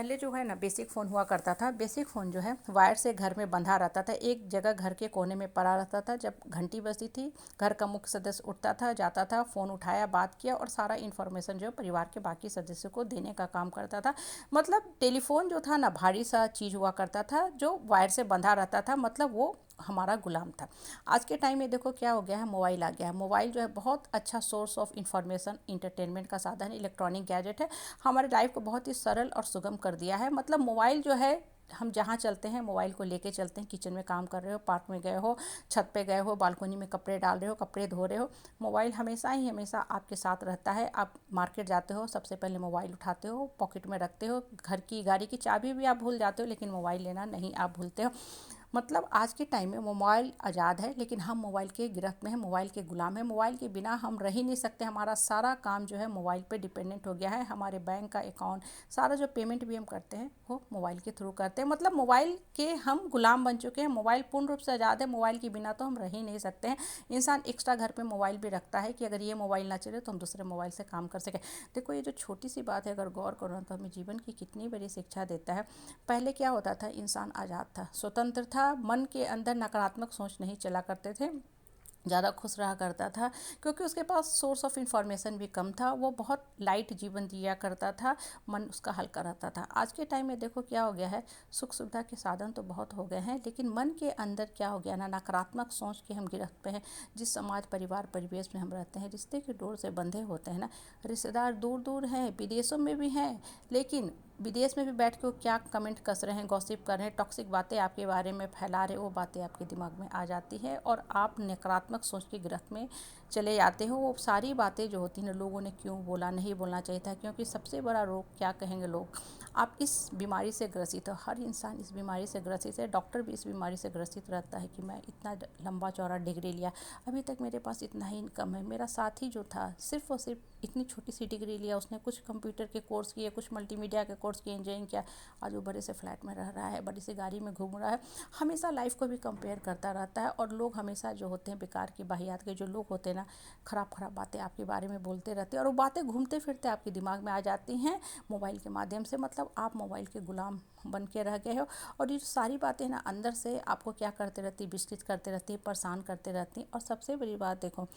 पहले जो है ना बेसिक फ़ोन हुआ करता था। बेसिक फ़ोन जो है वायर से घर में बंधा रहता था, एक जगह घर के कोने में पड़ा रहता था। जब घंटी बजती थी, घर का मुख्य सदस्य उठता था, जाता था, फ़ोन उठाया, बात किया और सारा इन्फॉर्मेशन जो है परिवार के बाकी सदस्यों को देने का काम करता था। मतलब टेलीफोन जो था ना भारी सा चीज़ हुआ करता था, जो वायर से बंधा रहता था, मतलब वो हमारा गुलाम था। आज के टाइम में देखो क्या हो गया है, मोबाइल आ गया है। मोबाइल जो है बहुत अच्छा सोर्स ऑफ इंफॉर्मेशन, इंटरटेनमेंट का साधन, इलेक्ट्रॉनिक गैजेट है। हमारी लाइफ को बहुत ही सरल और सुगम कर दिया है। मतलब मोबाइल जो है, हम जहाँ चलते हैं मोबाइल को लेके चलते हैं। किचन में काम कर रहे हो, पार्क में गए हो, छत पे गए हो, बालकोनी में कपड़े डाल रहे हो, कपड़े धो रहे हो, मोबाइल हमेशा ही हमेशा आपके साथ रहता है। आप मार्केट जाते हो, सबसे पहले मोबाइल उठाते हो, पॉकेट में रखते हो। घर की गाड़ी की चाबी भी आप भूल जाते हो, लेकिन मोबाइल लेना नहीं आप भूलते हो। मतलब आज के टाइम में मोबाइल आज़ाद है, लेकिन हम मोबाइल के गिरफ्त में हैं, मोबाइल के गुलाम हैं। मोबाइल के बिना हम रह ही नहीं सकते। हमारा सारा काम जो है मोबाइल पे डिपेंडेंट हो गया है। हमारे बैंक का अकाउंट, सारा जो पेमेंट भी हम करते हैं वो मोबाइल के थ्रू करते हैं। मतलब मोबाइल के हम गुलाम बन चुके हैं। मोबाइल पूर्ण रूप से आज़ाद है, मोबाइल के बिना तो हम रह ही नहीं सकते हैं। इंसान एक्स्ट्रा घर पे मोबाइल भी रखता है कि अगर ये मोबाइल ना चले तो हम दूसरे मोबाइल से काम कर सकें। देखो ये जो छोटी सी बात है, अगर गौर करो तो हमें जीवन की कितनी बड़ी शिक्षा देता है। पहले क्या होता था, इंसान आज़ाद था, स्वतंत्र था, मन के अंदर नकारात्मक सोच नहीं चला करते थे, ज़्यादा खुश रहा करता था, क्योंकि उसके पास सोर्स ऑफ इंफॉर्मेशन भी कम था। वो बहुत लाइट जीवन जिया करता था, मन उसका हल्का रहता था। आज के टाइम में देखो क्या हो गया है, सुख सुविधा के साधन तो बहुत हो गए हैं, लेकिन मन के अंदर क्या हो गया ना, नकारात्मक सोच के हम गिरफ्त पे हैं। जिस समाज परिवार परिवेश में हम रहते हैं, रिश्ते के डोर से बंधे होते हैं ना, रिश्तेदार दूर दूर हैं, विदेशों में भी हैं, लेकिन विदेश में भी बैठ के वो क्या कमेंट कस रहे हैं, गॉसिप कर रहे हैं, टॉक्सिक बातें आपके बारे में फैला रहे, वो बातें आपके दिमाग में आ जाती है और आप नकारात्मक सोच की गिरफ्त में चले जाते हो। वो सारी बातें जो होती हैं, लोगों ने क्यों बोला, नहीं बोलना चाहिए था, क्योंकि सबसे बड़ा रोग क्या कहेंगे लोग, आप इस बीमारी से ग्रसित हो। हर इंसान इस बीमारी से ग्रसित है। डॉक्टर भी इस बीमारी से ग्रसित रहता है कि मैं इतना लंबा चौड़ा डिग्री लिया, अभी तक मेरे पास इतना ही इनकम है। मेरा साथी जो था सिर्फ और सिर्फ इतनी छोटी सी डिग्री लिया, उसने कुछ कंप्यूटर के कोर्स किए, कुछ मल्टीमीडिया के कोर्स किए, इंजीनियरिंग किया, आज वो बड़े से फ्लैट में रह रहा है, बड़ी सी गाड़ी में घूम रहा है। हमेशा लाइफ को भी कंपेयर करता रहता है। और लोग हमेशा जो होते हैं बेकार की बाहियात के जो लोग होते हैं ना, ख़राब ख़राब बातें आपके बारे में बोलते रहते हैं, और वो बातें घूमते फिरते आपके दिमाग में आ जाती हैं मोबाइल के माध्यम से। मतलब आप मोबाइल के गुलाम बन के रह गए हो। और ये सारी बातें ना अंदर से आपको क्या करते रहती, विचलित करते रहती है, परेशान करते रहती हैं। और सबसे बड़ी बात देखो,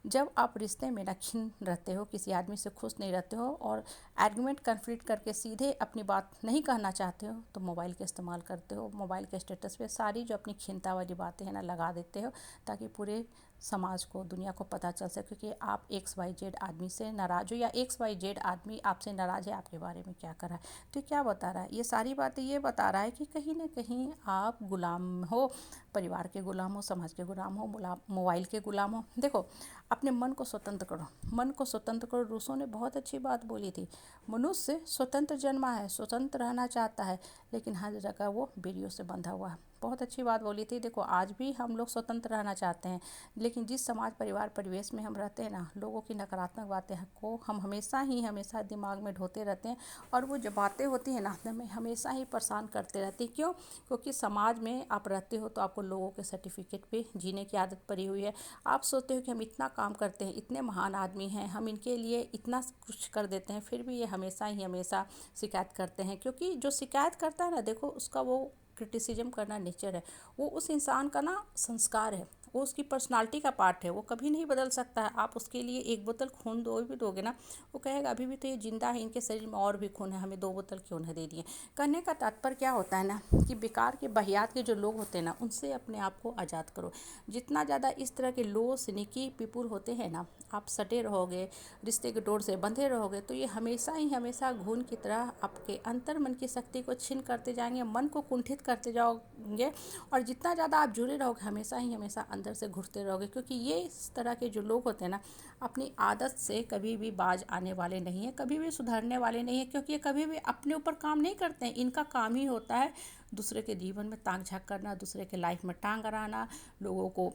जब आप रिश्ते में ना खिन्न रहते हो, किसी आदमी से खुश नहीं रहते हो और आर्गुमेंट कन्फ्लिक्ट करके सीधे अपनी बात नहीं कहना चाहते हो, तो मोबाइल का इस्तेमाल करते हो। मोबाइल के स्टेटस पे सारी जो अपनी खिन्नता वाली बातें हैं ना लगा देते हो, ताकि पूरे समाज को, दुनिया को पता चल सके कि आप XYZ आदमी से नाराज़ हो, या XYZ आदमी आपसे नाराज़ है, आपके बारे में क्या कर रहा है। तो क्या बता रहा है, ये सारी बातें ये बता रहा है कि कहीं ना कहीं आप गुलाम हो, परिवार के गुलाम हो, समाज के गुलाम हो, मोबाइल के गुलाम हो। देखो अपने मन को स्वतंत्र करो, मन को स्वतंत्र करो। रूसो ने बहुत अच्छी बात बोली थी, मनुष्य स्वतंत्र जन्मा है, स्वतंत्र रहना चाहता है, लेकिन हर जगह वो बेड़ियों से बंधा हुआ है। बहुत अच्छी बात बोली थी। देखो आज भी हम लोग स्वतंत्र रहना चाहते हैं, लेकिन जिस समाज परिवार परिवेश में हम रहते हैं ना, लोगों की नकारात्मक बातें को हम हमेशा दिमाग में ढोते रहते हैं। और वो जो बातें होती हैं ना, हमें हमेशा ही परेशान करते रहती हैं। क्यों? क्योंकि समाज में आप रहते हो तो आपको लोगों के सर्टिफिकेट पे जीने की आदत पड़ी हुई है। आप सोचते हो कि हम इतना काम करते हैं, इतने महान आदमी हैं, हम इनके लिए इतना कुछ कर देते हैं, फिर भी ये हमेशा शिकायत करते हैं। क्योंकि जो शिकायत करता है ना, देखो उसका वो क्रिटिसिज्म करना नेचर है, वो उस इंसान का ना संस्कार है, वो उसकी पर्सनालिटी का पार्ट है, वो कभी नहीं बदल सकता है। आप उसके लिए एक बोतल खून दो भी दोगे ना, वो कहेगा अभी भी तो ये जिंदा है, इनके शरीर में और भी खून है, हमें 2 बोतल क्यों न दे दिए। कहने का तात्पर्य क्या होता है ना, कि बेकार के बहियात के जो लोग होते हैं ना, उनसे अपने आप को आज़ाद करो। जितना ज़्यादा इस तरह के लो सिनिकी पीपुल होते हैं ना, आप सटे रहोगे, रिश्ते के डोर से बंधे रहोगे, तो ये हमेशा घून की तरह आपके अंतर मन की शक्ति को छीन करते जाएंगे, मन को कुंठित करते जाओगे। और जितना ज़्यादा आप जुड़े रहोगे, हमेशा अंदर से घुटते रहोगे। क्योंकि ये इस तरह के जो लोग होते हैं ना, अपनी आदत से कभी भी बाज आने वाले नहीं हैं, कभी भी सुधरने वाले नहीं हैं। क्योंकि ये कभी भी अपने ऊपर काम नहीं करते हैं। इनका काम ही होता है दूसरे के जीवन में ताक झाँक करना, दूसरे के लाइफ में टांग अड़ाना, लोगों को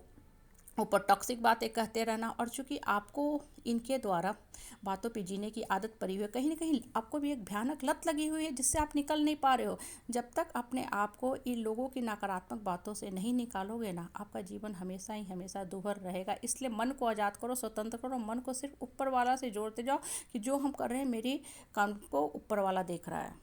ऊपर टॉक्सिक बातें कहते रहना। और चूंकि आपको इनके द्वारा बातों पे जीने की आदत पड़ी हुई है, कहीं ना कहीं आपको भी एक भयानक लत लगी हुई है, जिससे आप निकल नहीं पा रहे हो। जब तक अपने आप को इन लोगों की नकारात्मक बातों से नहीं निकालोगे ना, आपका जीवन हमेशा दुभर रहेगा। इसलिए मन को आज़ाद करो, स्वतंत्र करो, मन को सिर्फ ऊपर वाला से जोड़ते जाओ, कि जो हम कर रहे हैं मेरी काम को ऊपर वाला देख रहा है।